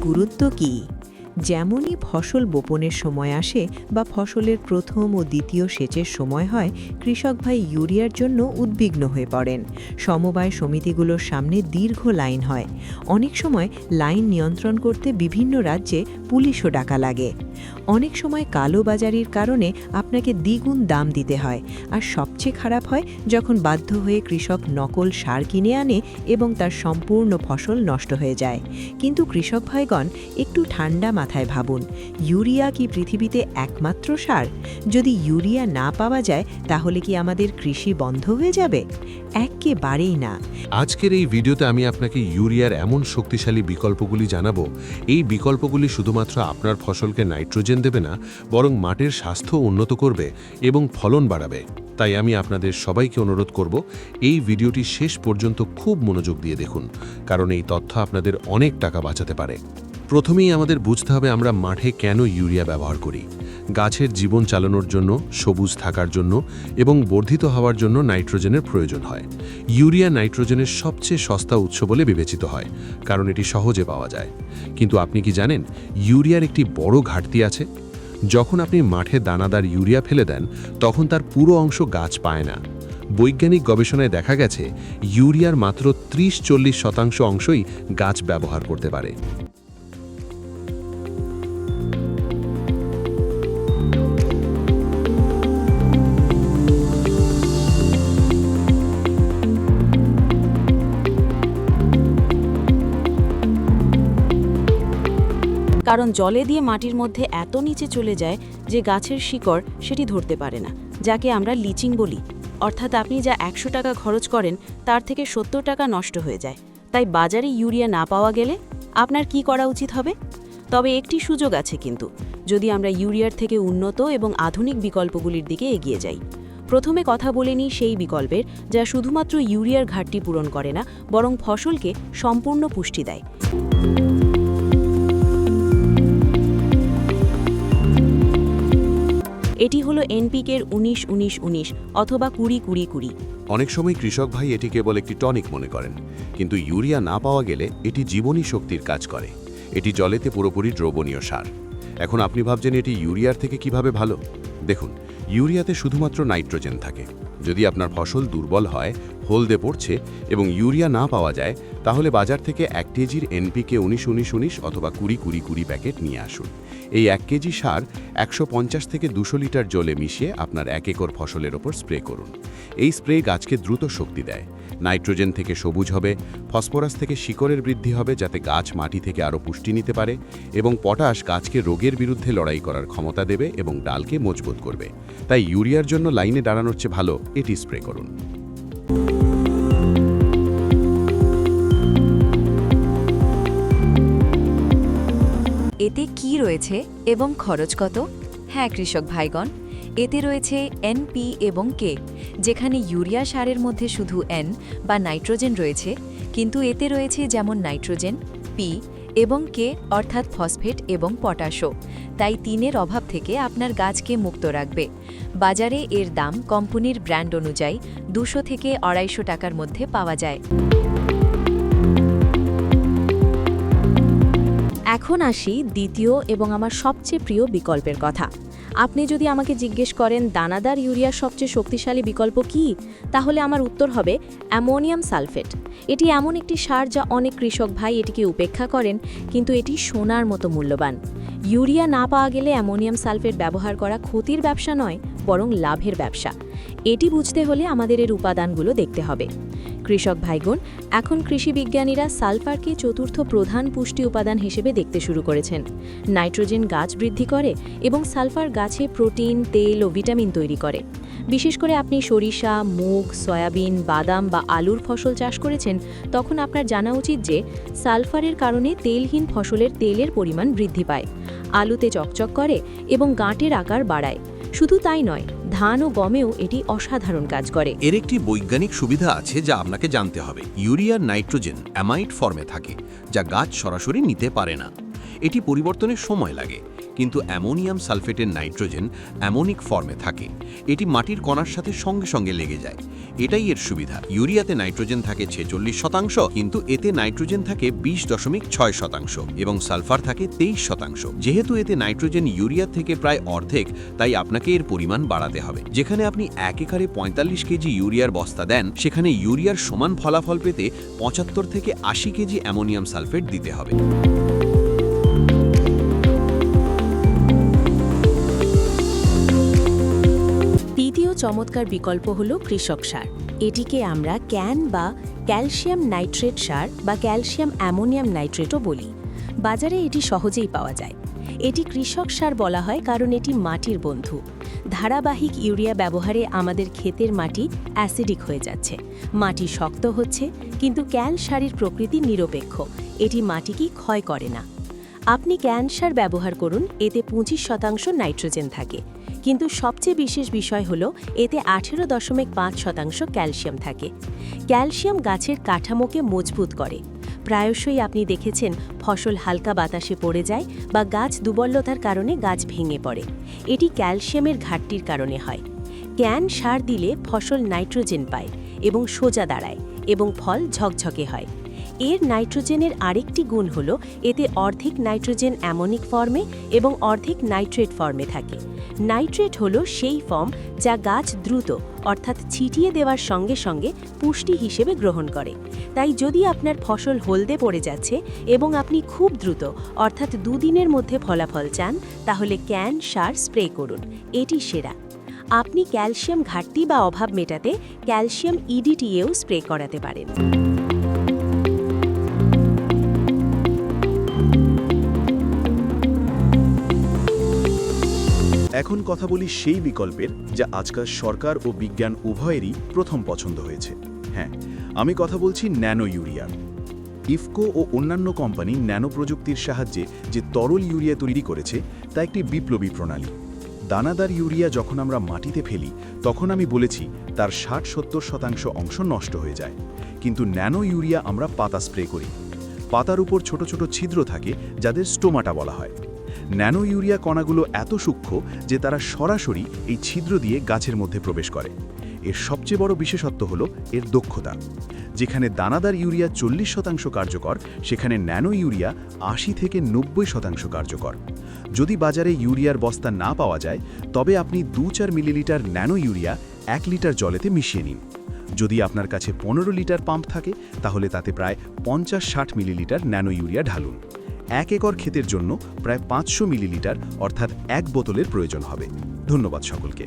গুরুত্ব কী? যেমনই ফসল বপনের সময় আসে বা ফসলের প্রথম ও দ্বিতীয় সেচের সময় হয়, কৃষক ভাই ইউরিয়ার জন্য উদ্বিগ্ন হয়ে পড়েন। সমবায় সমিতিগুলোর সামনে দীর্ঘ লাইন হয়। অনেক সময় লাইন নিয়ন্ত্রণ করতে বিভিন্ন রাজ্যে পুলিশও ডাকা লাগে। অনেক সময় কালোবাজারির কারণে আপনাকে দ্বিগুণ দাম দিতে হয়। আর সবচেয়ে খারাপ হয় যখন বাধ্য হয়ে কৃষক নকল সার কিনে আনে এবং তার সম্পূর্ণ ফসল নষ্ট হয়ে যায়। কিন্তু কৃষক ভাইগণ, একটু ঠান্ডা মাথায় ভাবুন, ইউরিয়া কি পৃথিবীতে একমাত্র সার? যদি ইউরিয়া না পাওয়া যায় তাহলে কি আমাদের কৃষি বন্ধ হয়ে যাবে? একেবারেই না। আজকের এই ভিডিওতে আমি আপনাকে ইউরিয়ার এমন শক্তিশালী বিকল্পগুলি জানাবো। এই বিকল্পগুলি শুধুমাত্র আপনার ফসলকে নাইট্রোজেন দেবে না, বরং মাটির স্বাস্থ্য উন্নত করবে এবং ফলন বাড়াবে। তাই আমি আপনাদের সবাইকে অনুরোধ করব, এই ভিডিওটি শেষ পর্যন্ত খুব মনোযোগ দিয়ে দেখুন, কারণ এই তথ্য আপনাদের অনেক টাকা বাঁচাতে পারে। প্রথমেই আমাদের বুঝতে হবে আমরা মাঠে কেন ইউরিয়া ব্যবহার করি। গাছের জীবন চালানোর জন্য, সবুজ থাকার জন্য এবং বর্ধিত হওয়ার জন্য নাইট্রোজেনের প্রয়োজন হয়। ইউরিয়া নাইট্রোজেনের সবচেয়ে সস্তা উৎস বলে বিবেচিত হয়, কারণ এটি সহজে পাওয়া যায়। কিন্তু আপনি কি জানেন, ইউরিয়ার একটি বড় ঘাটতি আছে? যখন আপনি মাঠে দানাদার ইউরিয়া ফেলে দেন, তখন তার পুরো অংশ গাছ পায় না। বৈজ্ঞানিক গবেষণায় দেখা গেছে, ইউরিয়ার মাত্র 30-40% অংশই গাছ ব্যবহার করতে পারে। কারণ জলে দিয়ে মাটির মধ্যে এত নিচে চলে যায় যে গাছের শিকড় সেটি ধরতে পারে না, যাকে আমরা লিচিং বলি। অর্থাৎ আপনি যা 100 টাকা খরচ করেন তার থেকে 70 টাকা নষ্ট হয়ে যায়। তাই বাজারে ইউরিয়া না পাওয়া গেলে আপনার কি করা উচিত হবে? তবে একটি সুযোগ আছে কিন্তু, যদি আমরা ইউরিয়ার থেকে উন্নত এবং আধুনিক বিকল্পগুলির দিকে এগিয়ে যাই। প্রথমে কথা বলে নিই সেই বিকল্পের, যা শুধুমাত্র ইউরিয়ার ঘাটতি পূরণ করে না, বরং ফসলকে সম্পূর্ণ পুষ্টি দেয়। এটি হলো এনপিকের 19-19-19 অথবা 20-20-20। অনেক সময় কৃষক ভাই এটি কেবল একটি টনিক মনে করেন, কিন্তু ইউরিয়া না পাওয়া গেলে এটি জীবনী শক্তির কাজ করে। এটি জলেতে পুরোপুরি দ্রবণীয় সার। এখন আপনি ভাবছেন এটি ইউরিয়ার থেকে কিভাবে ভালো? দেখুন, ইউরিয়াতে শুধুমাত্র নাইট্রোজেন থাকে। যদি আপনার ফসল দুর্বল হয়, হলদে পড়ছে এবং ইউরিয়া না পাওয়া যায়, তাহলে বাজার থেকে 1 কেজির এনপিকে 19-19-19 অথবা 20-20-20 প্যাকেট নিয়ে আসুন। এই 1 কেজি সার 150 থেকে 200 লিটার জলে মিশিয়ে আপনার 1 একর ফসলের ওপর স্প্রে করুন। এই স্প্রে গাছকে দ্রুত শক্তি দেয়। নাইট্রোজেন থেকে সবুজ হবে, ফসফরাস থেকে শিকড়ের বৃদ্ধি হবে যাতে গাছ মাটি থেকে আরও পুষ্টি নিতে পারে, এবং পটাশ গাছকে রোগের বিরুদ্ধে লড়াই করার ক্ষমতা দেবে এবং ডালকে মজবুত করবে। তাই ইউরিয়ার জন্য লাইনে দাঁড়ানোর চেয়ে ভালো এটি স্প্রে করুন। এতে কি রয়েছে এবং খরচ কত? হ্যাঁ কৃষক ভাইগণ, এতে রয়েছে এনপি এবং কে। যেখানে ইউরিয়া সারের মধ্যে শুধু এন বা নাইট্রোজেন রয়েছে, কিন্তু এতে রয়েছে যেমন নাইট্রোজেন, পি এবং কে অর্থাৎ ফসফেট এবং পটাশও। তাই 3-এর অভাব থেকে আপনার গাছকে মুক্ত রাখবে। বাজারে এর দাম কোম্পানির ব্র্যান্ড অনুযায়ী 200 থেকে 250 টাকার মধ্যে পাওয়া যায়। এখন আসি দ্বিতীয় এবং আমার সবচেয়ে প্রিয় বিকল্পের কথা। আপনি যদি আমাকে জিজ্ঞেস করেন দানাদার ইউরিয়ার সবচেয়ে শক্তিশালী বিকল্প কী, তাহলে আমার উত্তর হবে অ্যামোনিয়াম সালফেট। এটি এমন একটি সার যা অনেক কৃষক ভাই এটিকে উপেক্ষা করেন, কিন্তু এটি সোনার মতো মূল্যবান। ইউরিয়া না পাওয়া গেলে অ্যামোনিয়াম সালফেট ব্যবহার করা ক্ষতির ব্যবসা নয়, বরং লাভের ব্যবসা। এটি বুঝতে হলে আমাদের এর উপাদানগুলো দেখতে হবে। কৃষক ভাইগণ, এখন কৃষি বিজ্ঞানীরা সালফারকে চতুর্থ প্রধান পুষ্টি উপাদান হিসেবে দেখতে শুরু করেছেন। নাইট্রোজেন গাছ বৃদ্ধি করে এবং সালফার গাছে প্রোটিন, তেল ও ভিটামিন তৈরি করে। বিশেষ করে আপনি সরিষা, মুগ, সয়াবিন, বাদাম বা আলুর ফসল চাষ করেছেন, তখন আপনার জানা উচিত যে সালফারের কারণে তেলহীন ফসলের তেলের পরিমাণ বৃদ্ধি পায়, আলুতে চকচক করে এবং গাঁটের আকার বাড়ায়। শুধু তাই নয়, ধান ও গমেও এটি অসাধারণ কাজ করে। এর একটি বৈজ্ঞানিক সুবিধা আছে যা আপনাকে জানতে হবে। ইউরিয়ার নাইট্রোজেন অ্যামাইড ফর্মে থাকে, যা গাছ সরাসরি নিতে পারে না। এটি পরিবর্তনের সময় লাগে, কিন্তু অ্যামোনিয়াম সালফেটের নাইট্রোজেন অ্যামোনিক ফর্মে থাকে। এটি মাটির কণার সাথে সঙ্গে সঙ্গে লেগে যায়। এটাই এর সুবিধা। ইউরিয়াতে নাইট্রোজেন থাকে 46%, কিন্তু এতে নাইট্রোজেন থাকে 20.6% এবং সালফার থাকে 23%। যেহেতু এতে নাইট্রোজেন ইউরিয়া থেকে প্রায় অর্ধেক, তাই আপনাকে এর পরিমাণ বাড়াতে হবে। যেখানে আপনি 1 একরে 45 কেজি ইউরিয়ার বস্তা দেন, সেখানে ইউরিয়ার সমান ফলাফল পেতে 75 থেকে 80 কেজি অ্যামোনিয়াম সালফেট দিতে হবে। দ্বিতীয় চমৎকার বিকল্প হল কৃষক সার। এটিকে আমরা ক্যান বা ক্যালসিয়াম নাইট্রেট সার বা ক্যালসিয়াম অ্যামোনিয়াম নাইট্রেটও বলি। বাজারে এটি সহজেই পাওয়া যায়। এটি কৃষক সার বলা হয় কারণ এটি মাটির বন্ধু। ধারাবাহিক ইউরিয়া ব্যবহারে আমাদের ক্ষেতের মাটি অ্যাসিডিক হয়ে যাচ্ছে, মাটি শক্ত হচ্ছে, কিন্তু ক্যান সারের প্রকৃতি নিরপেক্ষ, এটি মাটিকে ক্ষয় করে না। আপনি ক্যান সার ব্যবহার করুন, এতে 25% নাইট্রোজেন থাকে, কিন্তু সবচেয়ে বিশেষ বিষয় হল এতে 18.5% ক্যালসিয়াম থাকে। ক্যালসিয়াম গাছের কাঠামোকে মজবুত করে। প্রায়শই আপনি দেখেছেন ফসল হালকা বাতাসে পড়ে যায় বা গাছ দুর্বলতার কারণে গাছ ভেঙে পড়ে। এটি ক্যালসিয়ামের ঘাটতির কারণে হয়। ক্যান সার দিলে ফসল নাইট্রোজেন পায় এবং সোজা দাঁড়ায় এবং ফল ঝকঝকে হয়। এর নাইট্রোজেনের আরেকটি গুণ হল এতে অর্ধেক নাইট্রোজেন অ্যামোনিক ফর্মে এবং অর্ধেক নাইট্রেট ফর্মে থাকে। নাইট্রেট হল সেই ফর্ম যা গাছ দ্রুত অর্থাৎ ছিটিয়ে দেওয়ার সঙ্গে সঙ্গে পুষ্টি হিসেবে গ্রহণ করে। তাই যদি আপনার ফসল হলদে পড়ে যাচ্ছে এবং আপনি খুব দ্রুত অর্থাৎ 2 দিনের মধ্যে ফলাফল চান, তাহলে ক্যান সার স্প্রে করুন, এটি সেরা। আপনি ক্যালসিয়াম ঘাটতি বা অভাব মেটাতে ক্যালসিয়াম ইডিটিএও স্প্রে করাতে পারেন। এখন কথা বলি সেই বিকল্পের যা আজকাল সরকার ও বিজ্ঞান উভয়েরই প্রথম পছন্দ হয়েছে। হ্যাঁ, আমি কথা বলছি ন্যানো ইউরিয়ার। ইফকো ও অন্যান্য কোম্পানি ন্যানো প্রযুক্তির সাহায্যে যে তরল ইউরিয়া তৈরি করেছে তা একটি বিপ্লবী প্রণালী। দানাদার ইউরিয়া যখন আমরা মাটিতে ফেলি, তখন আমি বলেছি তার 60-70% অংশ নষ্ট হয়ে যায়, কিন্তু ন্যানো ইউরিয়া আমরা পাতা স্প্রে করি। পাতার উপর ছোট ছোট ছিদ্র থাকে যাদের স্টোমাটা বলা হয়। ন্যানো ইউরিয়া কণাগুলো এত সূক্ষ্ম যে তারা সরাসরি এই ছিদ্র দিয়ে গাছের মধ্যে প্রবেশ করে। এর সবচেয়ে বড় বিশেষত্ব হল এর দক্ষতা। যেখানে দানাদার ইউরিয়া 40% কার্যকর, সেখানে ন্যানো ইউরিয়া 80 থেকে 90% কার্যকর। যদি বাজারে ইউরিয়ার বস্তা না পাওয়া যায়, তবে আপনি 2-4 মিলিলিটার ন্যানো ইউরিয়া 1 লিটার জলেতে মিশিয়ে নিন। যদি আপনার কাছে 15 লিটার পাম্প থাকে, তাহলে তাতে প্রায় 50-60 মিলিলিটার ন্যানো ইউরিয়া ঢালুন। 1 একর ক্ষেতের জন্য প্রায় 500 মিলিলিটার অর্থাৎ 1 বোতলের প্রয়োজন হবে। ধন্যবাদ সকলকে।